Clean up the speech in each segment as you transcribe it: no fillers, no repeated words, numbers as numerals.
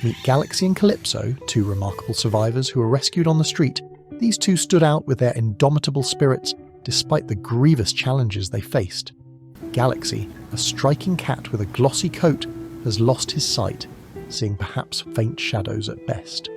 Meet Galaxy and Calypso, two remarkable survivors who were rescued on the street. These two stood out with their indomitable spirits despite the grievous challenges they faced. Galaxy, a striking cat with a glossy coat, has lost his sight, seeing perhaps faint shadows at best.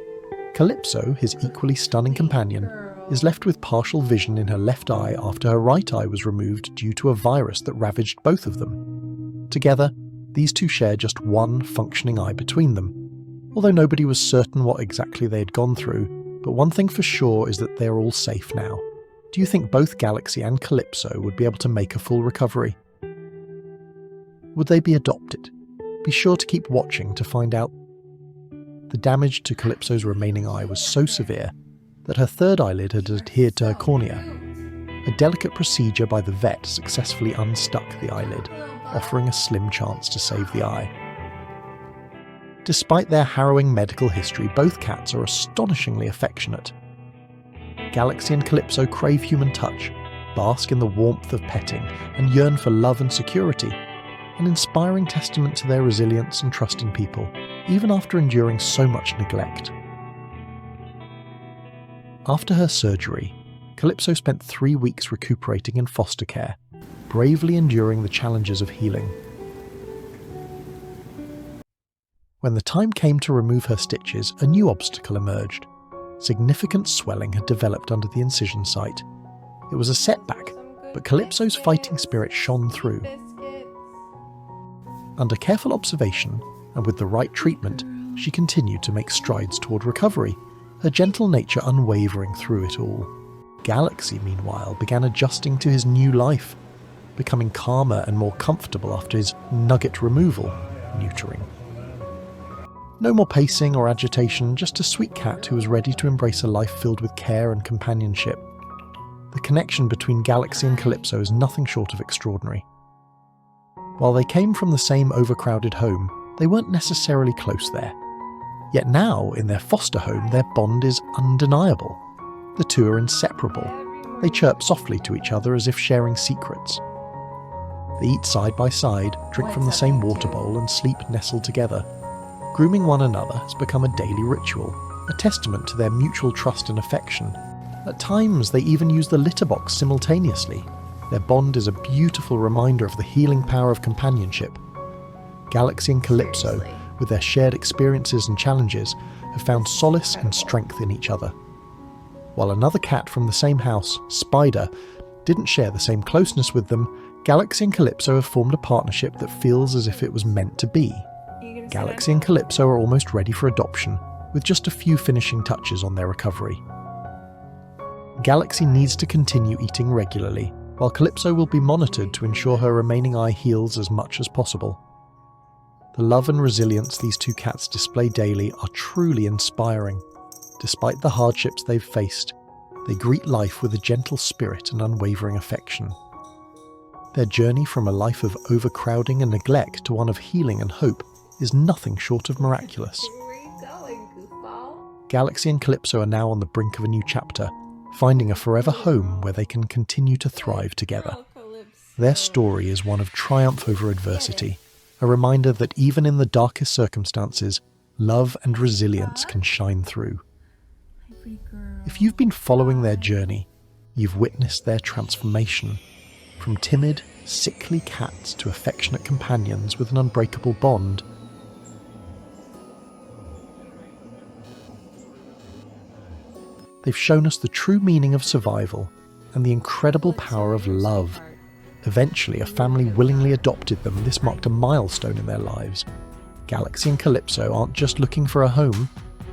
Calypso, his equally stunning companion, is left with partial vision in her left eye after her right eye was removed due to a virus that ravaged both of them. Together, these two share just one functioning eye between them, although nobody was certain what exactly they had gone through, but one thing for sure is that they're all safe now. Do you think both Galaxy and Calypso would be able to make a full recovery? Would they be adopted? Be sure to keep watching to find out. The damage to Calypso's remaining eye was so severe that her third eyelid had adhered to her cornea. A delicate procedure by the vet successfully unstuck the eyelid, offering a slim chance to save the eye. Despite their harrowing medical history, both cats are astonishingly affectionate. Galaxy and Calypso crave human touch, bask in the warmth of petting, and yearn for love and security, an inspiring testament to their resilience and trust in people, even after enduring so much neglect. After her surgery, Calypso spent 3 weeks recuperating in foster care, bravely enduring the challenges of healing. When the time came to remove her stitches, a new obstacle emerged. Significant swelling had developed under the incision site. It was a setback, but Calypso's fighting spirit shone through. Under careful observation, and with the right treatment, she continued to make strides toward recovery, her gentle nature unwavering through it all. Galaxy, meanwhile, began adjusting to his new life, becoming calmer and more comfortable after his nugget removal, neutering. No more pacing or agitation, just a sweet cat who was ready to embrace a life filled with care and companionship. The connection between Galaxy and Calypso is nothing short of extraordinary. While they came from the same overcrowded home, they weren't necessarily close there. Yet now, in their foster home, their bond is undeniable. The two are inseparable. They chirp softly to each other as if sharing secrets. They eat side by side, drink from the same water bowl, and sleep nestled together. Grooming one another has become a daily ritual, a testament to their mutual trust and affection. At times, they even use the litter box simultaneously. Their bond is a beautiful reminder of the healing power of companionship. Galaxy and Calypso, with their shared experiences and challenges, have found solace and strength in each other. While another cat from the same house, Spider, didn't share the same closeness with them, Galaxy and Calypso have formed a partnership that feels as if it was meant to be. Galaxy and Calypso are almost ready for adoption, with just a few finishing touches on their recovery. Galaxy needs to continue eating regularly, while Calypso will be monitored to ensure her remaining eye heals as much as possible. The love and resilience these two cats display daily are truly inspiring. Despite the hardships they've faced, they greet life with a gentle spirit and unwavering affection. Their journey from a life of overcrowding and neglect to one of healing and hope is nothing short of miraculous. Where are you going, goofball? Galaxy and Calypso are now on the brink of a new chapter, finding a forever home where they can continue to thrive together. Their story is one of triumph over adversity, a reminder that even in the darkest circumstances, love and resilience can shine through. If you've been following their journey, you've witnessed their transformation, from timid, sickly cats to affectionate companions with an unbreakable bond. They've shown us the true meaning of survival and the incredible power of love. Eventually, a family willingly adopted them, and this marked a milestone in their lives. Galaxy and Calypso aren't just looking for a home,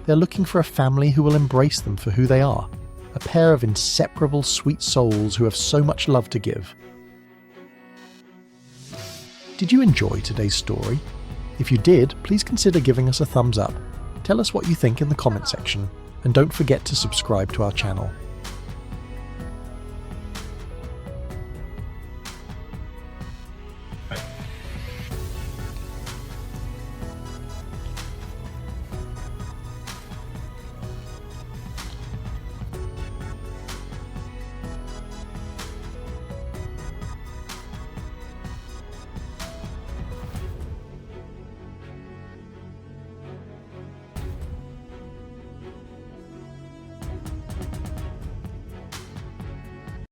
they're looking for a family who will embrace them for who they are, a pair of inseparable sweet souls who have so much love to give. Did you enjoy today's story? If you did, please consider giving us a thumbs up. Tell us what you think in the comment section, and don't forget to subscribe to our channel.